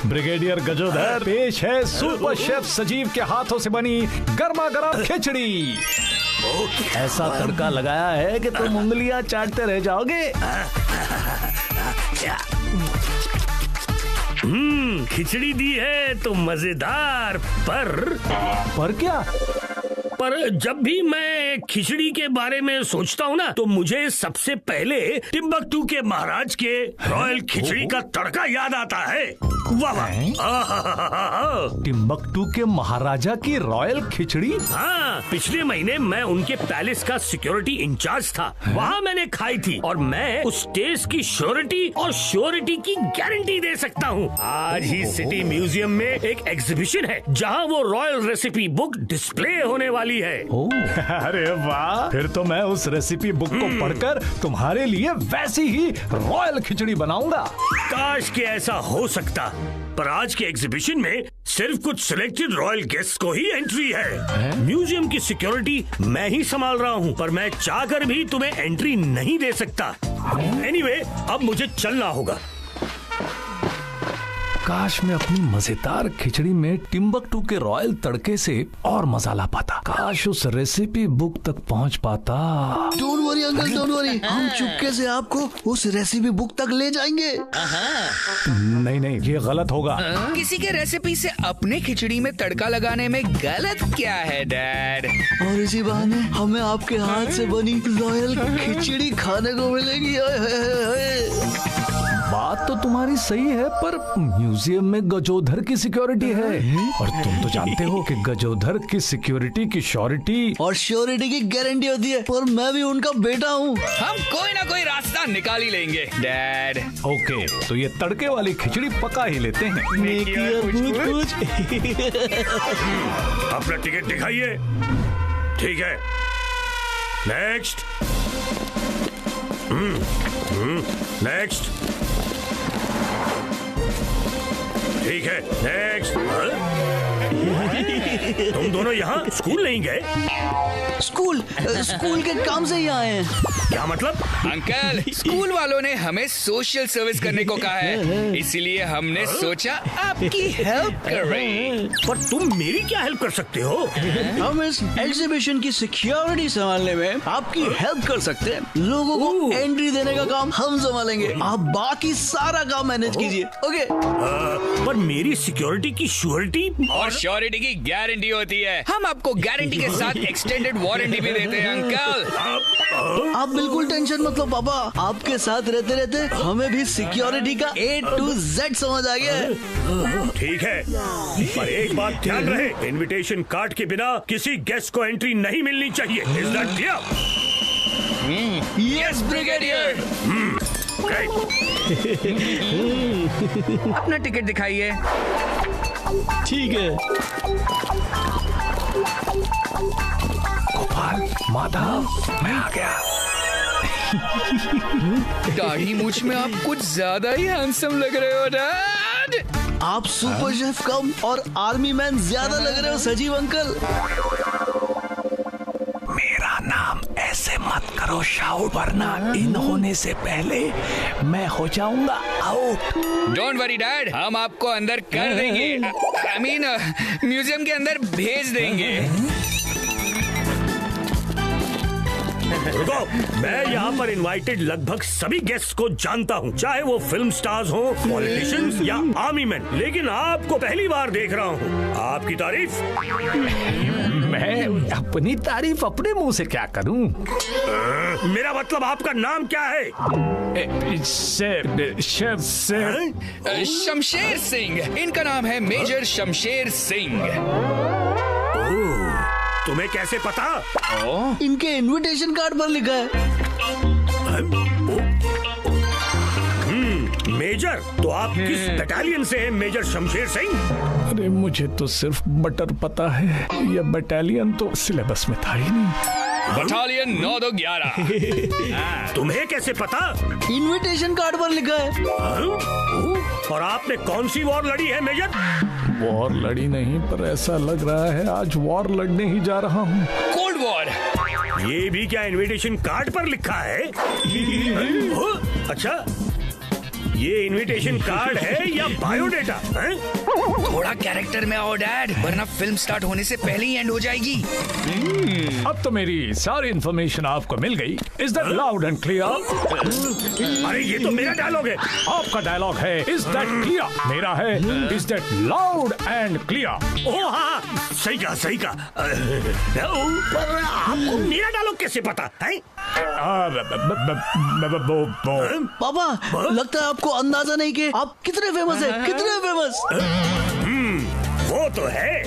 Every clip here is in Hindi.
ब्रिगेडियर गजोधर, पेश है सुपर शेफ सजीव के हाथों से बनी गर्मा गर्म खिचड़ी। ऐसा तड़का लगाया है कि तुम उंगलियां चाटते रह जाओगे। खिचड़ी दी है तो मजेदार, पर क्या? पर जब भी मैं खिचड़ी के बारे में सोचता हूँ ना, तो मुझे सबसे पहले टिम्बकटू के महाराज के रॉयल खिचड़ी का तड़का याद आता है। वाह वाह! टिम्बकटू के महाराजा की रॉयल खिचड़ी? हाँ, पिछले महीने मैं उनके पैलेस का सिक्योरिटी इंचार्ज था। वहाँ मैंने खाई थी और मैं उस टेस्ट की श्योरिटी और श्योरिटी की गारंटी दे सकता हूँ। आज ही सिटी म्यूजियम में एक एग्जीबिशन है जहाँ वो रॉयल रेसिपी बुक डिस्प्ले होने वाली है। अरे वाह! फिर तो मैं उस रेसिपी बुक को पढ़कर तुम्हारे लिए वैसी ही रॉयल खिचड़ी बनाऊंगा। काश के ऐसा हो सकता, पर आज के एग्जीबिशन में सिर्फ कुछ सिलेक्टेड रॉयल गेस्ट को ही एंट्री है। म्यूजियम की सिक्योरिटी मैं ही संभाल रहा हूँ, पर मैं चाहकर भी तुम्हें एंट्री नहीं दे सकता। एनीवे, अब मुझे चलना होगा। काश मैं अपनी मजेदार खिचड़ी में टिम्बकटू के रॉयल तड़के से और मजा ला पाता। काश उस रेसिपी बुक तक पहुंच पाता। Don't worry uncle, don't worry, हम चुपके से आपको उस रेसिपी बुक तक ले जाएंगे। नहीं नहीं, ये गलत होगा। किसी के रेसिपी से अपने खिचड़ी में तड़का लगाने में गलत क्या है डैड? और इसी बहाने हमें आपके हाथ से बनी रॉयल खिचड़ी खाने को मिलेगी। बात तो तुम्हारी सही है, पर म्यूजियम में गजोधर की सिक्योरिटी है और तुम तो जानते हो कि गजोधर की सिक्योरिटी की श्योरिटी और श्योरिटी की गारंटी होती है। पर मैं भी उनका बेटा हूँ। हम कोई ना कोई रास्ता निकाल ही लेंगे डैड। ओके, तो ये तड़के वाली खिचड़ी पका ही लेते हैं। अपना टिकट दिखाइए। ठीक है, नेक्स्ट। नेक्स्ट। ठीक है, नेक्स्ट। तुम दोनों यहाँ स्कूल नहीं गए? स्कूल के काम से ही आए हैं। क्या मतलब? अंकल, स्कूल वालों ने हमें सोशल सर्विस करने को कहा है, इसलिए हमने सोचा आपकी हेल्प करें। पर तुम मेरी क्या हेल्प कर सकते हो? हम इस एग्जीबिशन की सिक्योरिटी संभालने में आपकी हेल्प कर सकते हैं। लोगों को एंट्री देने का काम हम संभालेंगे, आप बाकी सारा काम मैनेज कीजिए। ओके? पर मेरी सिक्योरिटी की श्योरिटी और श्योरिटी की गारंटी होती है। हम आपको गारंटी के साथ एक्सटेंडेड वारंटी भी देते हैं अंकल। आप बिल्कुल टेंशन मत लो पापा, आपके साथ रहते रहते हमें भी सिक्योरिटी का A to Z समझ आ गया है। ठीक है, पर एक बात ध्यान रहे, इनविटेशन कार्ड के बिना किसी गेस्ट को एंट्री नहीं मिलनी चाहिए। Is that clear? Yes brigadier. अपना टिकट दिखाइए। ठीक है। गोपाल, माधव, मैं आ गया। दाढ़ी मूछ में आप कुछ ज्यादा ही हैंडसम लग रहे हो डैड। आप सुपर शेफ कम और आर्मी मैन ज्यादा लग रहे हो सजीव अंकल। मेरा नाम ऐसे मत करो शाउट, वरना इन होने से पहले मैं हो जाऊंगा आउट। डोंट वरी डैड, हम आपको अंदर कर देंगे। आई मीन म्यूजियम के अंदर भेज देंगे। रुको, मैं यहाँ पर इनवाइटेड लगभग सभी गेस्ट को जानता हूँ, चाहे वो फिल्म स्टार्स हो, पॉलिटिशियंस या आर्मी मैन, लेकिन आपको पहली बार देख रहा हूँ। आपकी तारीफ? मैं अपनी तारीफ अपने मुंह से क्या करूं? मेरा मतलब आपका नाम क्या है? शमशेर सिंह। इनका नाम है मेजर शमशेर सिंह। तुम्हें कैसे पता? इनके इनविटेशन कार्ड पर लिखा है। मेजर, तो आप किस बटालियन से हैं मेजर शमशेर सिंह? अरे मुझे तो सिर्फ बटर पता है, यह बटालियन तो सिलेबस में था ही नहीं। बटालियन 9-11। तुम्हें कैसे पता? इनविटेशन कार्ड पर लिखा है। और आपने कौन सी वॉर लड़ी है मेजर? वॉर लड़ी नहीं, पर ऐसा लग रहा है आज वॉर लड़ने ही जा रहा हूँ। Cold war. ये भी क्या इनविटेशन कार्ड पर लिखा है? अच्छा, ये इनविटेशन कार्ड है या बायोडेटा है? थोड़ा कैरेक्टर में आओ डैड, वरना फिल्म स्टार्ट होने से पहले ही एंड हो जाएगी। अब तो मेरी सारी इन्फॉर्मेशन आपको मिल गई। Is that loud and clear? अरे ये तो मेरा डायलॉग है। आपका डायलॉग है इज दैट क्लियर, मेरा है is that loud and clear. Oh हाँ, सही कहा सही कहा। पर आपको मेरा डायलॉग कैसे पता है? पापा, लगता है आपको अंदाजा नहीं कि आप कितने फेमस हैं, कितने फेमस। वो तो है।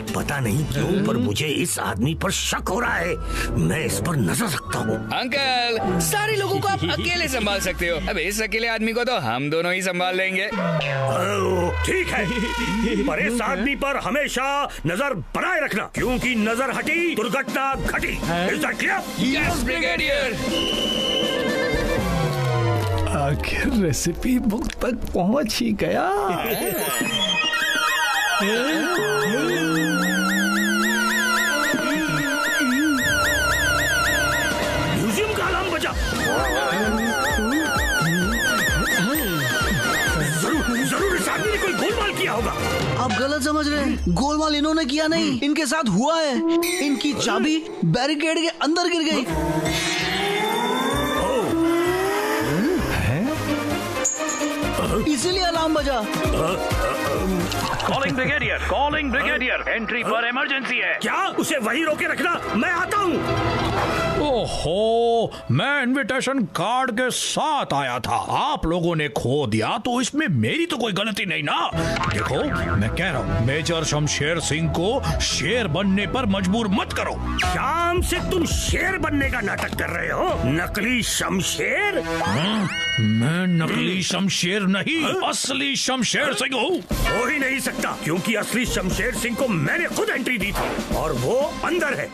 पता नहीं क्यों पर मुझे इस आदमी पर शक हो रहा है। मैं इस पर नजर रखता हूँ। अंकल, सारे लोगों को आप अकेले संभाल सकते हो, अब इस अकेले आदमी को तो हम दोनों ही संभाल लेंगे। ठीक है, पर इस आदमी पर हमेशा नजर बनाए रखना, क्योंकि नजर हटी दुर्घटना घटी। Is that clear? Yes brigadier. आखिर रेसिपी बुक तक पहुंच ही गया। म्यूजियम का अलार्म बजा। जरूर इस आदमी ने कोई गोलमाल किया होगा। आप गलत समझ रहे हैं, गोलमाल इन्होंने किया नहीं, इनके साथ हुआ है। इनकी चाबी बैरिकेड के अंदर गिर गई। इसीलिए अलार्म बजा। कॉलिंग ब्रिगेडियर, एंट्री पर इमरजेंसी है। क्या? उसे वहीं रोके रखना, मैं आता हूँ। ओहो, मैं इनविटेशन कार्ड के साथ आया था, आप लोगों ने खो दिया तो इसमें मेरी तो कोई गलती नहीं ना। देखो, मैं कह रहा हूँ, मेजर शमशेर सिंह को शेर बनने पर मजबूर मत करो। शाम से तुम शेर बनने का नाटक कर रहे हो, नकली शमशेर। मैं नकली शमशेर नहीं, असली शमशेर सिंह हूँ। हो ही नहीं सकता, क्योंकि असली शमशेर सिंह को मैंने खुद एंट्री दी थी और वो अंदर है।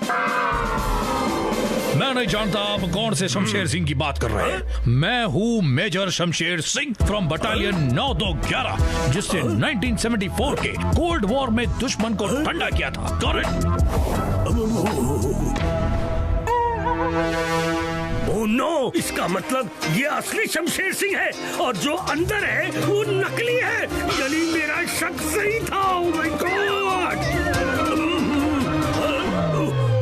मैं नहीं जानता आप कौन से शमशेर सिंह की बात कर रहे हैं। मैं हूँ major Shamsher Singh from battalion 9211, जिससे 1974 के कोल्ड वॉर में दुश्मन को ठंडा किया था। ओह नो, इसका मतलब ये असली शमशेर सिंह है और जो अंदर है वो नकली है। यानी मेरा शक सही था। Oh my God.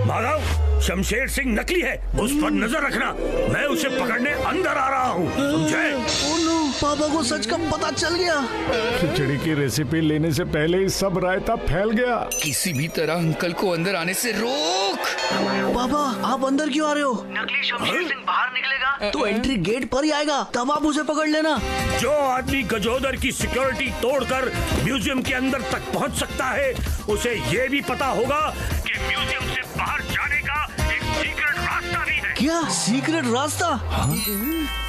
Madhav, Shamsher Singh नकली है, उस पर नजर रखना। मैं उसे पकड़ने अंदर आ रहा हूँ, समझे? ओह नो, पापा को सच का पता चल गया। खिचड़ी की रेसिपी लेने से पहले ही सब रायता फैल गया। किसी भी तरह अंकल को अंदर आने से रोक। पापा, आप अंदर क्यों आ रहे हो? नकली शमशेर सिंह बाहर निकलेगा तो एंट्री गेट पर ही आएगा, तब आप उसे पकड़ लेना। जो आदमी गजोदर की सिक्योरिटी तोड़कर म्यूजियम के अंदर तक पहुँच सकता है, उसे ये भी पता होगा कि म्यूजियम से बाहर जाने का एक सीक्रेट रास्ता भी है। क्या सीक्रेट रास्ता?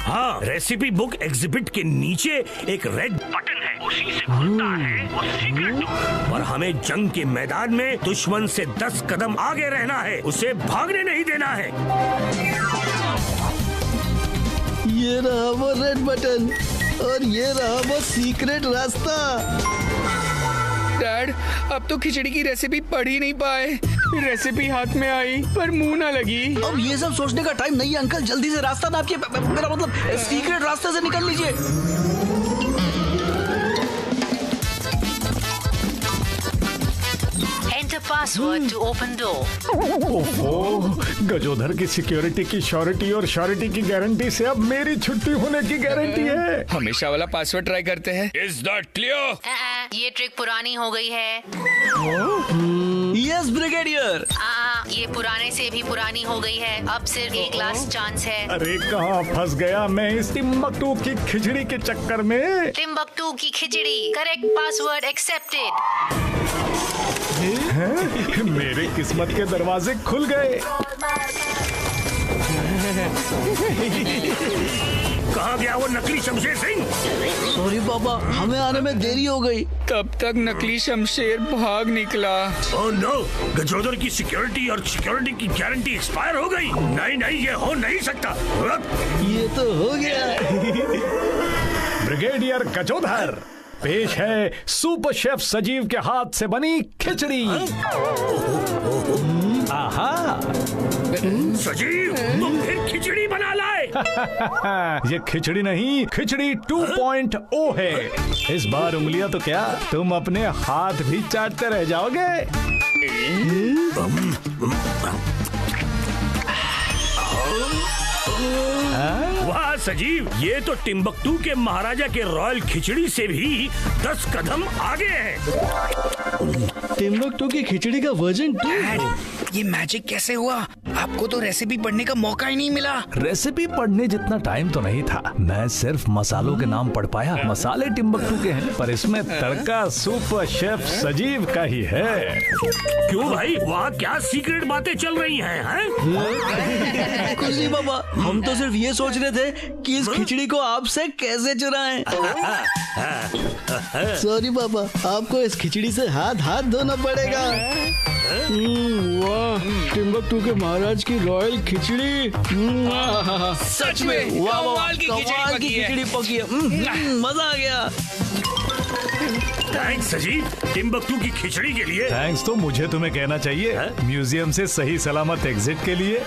हाँ, रेसिपी बुक एग्जिबिट के नीचे एक रेड बटन है, उसी से खुलता है वो सीक्रेट डोर। और हमें जंग के मैदान में दुश्मन से 10 कदम आगे रहना है, उसे भागने नहीं देना है। ये रहा वो रेड बटन और ये रहा वो सीक्रेट रास्ता। डैड, अब तो खिचड़ी की रेसिपी पढ़ ही नहीं पाए। रेसिपी हाथ में आई पर मुंह ना लगी। अब ये सब सोचने का टाइम नहीं है अंकल, जल्दी से रास्ता नापिए। मेरा मतलब सीक्रेट रास्ते से निकल लीजिए। Enter password to open door. ओहो, गजोधर की सिक्योरिटी की श्योरिटी और श्योरिटी की गारंटी से अब मेरी छुट्टी होने की गारंटी है। हमेशा वाला पासवर्ड ट्राई करते हैं। Is that clear? ये ट्रिक पुरानी हो गई है। Yes brigadier. ये पुराने से भी पुरानी हो गई है। अब सिर्फ एक लास्ट चांस है। अरे कहाँ फंस गया मैं इस टिम्बकटू की खिचड़ी के चक्कर में। टिम्बकटू की खिचड़ी, करेक्ट पासवर्ड एक्सेप्टेड। मेरे किस्मत के दरवाजे खुल गए। कहाँ गया वो नकली शमशेर सिंह? सॉरी पापा, हमें आने में देरी हो गई। तब तक नकली शमशेर भाग निकला। ओह नो, गजोदर की सिक्योरिटी और सिक्योरिटी की गारंटी एक्सपायर हो गई। नहीं नहीं, ये हो नहीं सकता। ये तो हो गया। ब्रिगेडियर गजोधर, पेश है सुपर शेफ सजीव के हाथ से बनी खिचड़ी। आहा, सजीव, तुम फिर खिचड़ी बना लाए। ये खिचड़ी नहीं, खिचड़ी 2.0 है। इस बार उंगलियां तो क्या, तुम अपने हाथ भी चाटते रह जाओगे। वाह सजीव, ये तो टिम्बकटू के महाराजा के रॉयल खिचड़ी से भी 10 कदम आगे है। टिम्बकटू की खिचड़ी का वर्जन 2। डैड, ये मैजिक कैसे हुआ? आपको तो रेसिपी पढ़ने का मौका ही नहीं मिला। रेसिपी पढ़ने जितना टाइम तो नहीं था, मैं सिर्फ मसालों के नाम पढ़ पाया। मसाले टिम्बकटू के हैं, पर इसमें तड़का सुपर शेफ सजीव का ही है। क्यों भाई, वहाँ क्या सीक्रेट बातें चल रही हैं? कुछ नहीं पापा, हम तो सिर्फ ये सोच रहे थे कि इस खिचड़ी को आपसे कैसे चुराएं। सॉरी पापा, आपको इस खिचड़ी से हाथ धोना पड़ेगा। वाह, टिम्बकटू के महाराज की रॉयल खिचड़ी। सच में कमाल की खिचड़ी पकी है। मजा आ गया। थैंक्स सजीव, टिम्बकटू की खिचड़ी के लिए। थैंक्स तो मुझे तुम्हें कहना चाहिए, म्यूजियम से सही सलामत एग्जिट के लिए।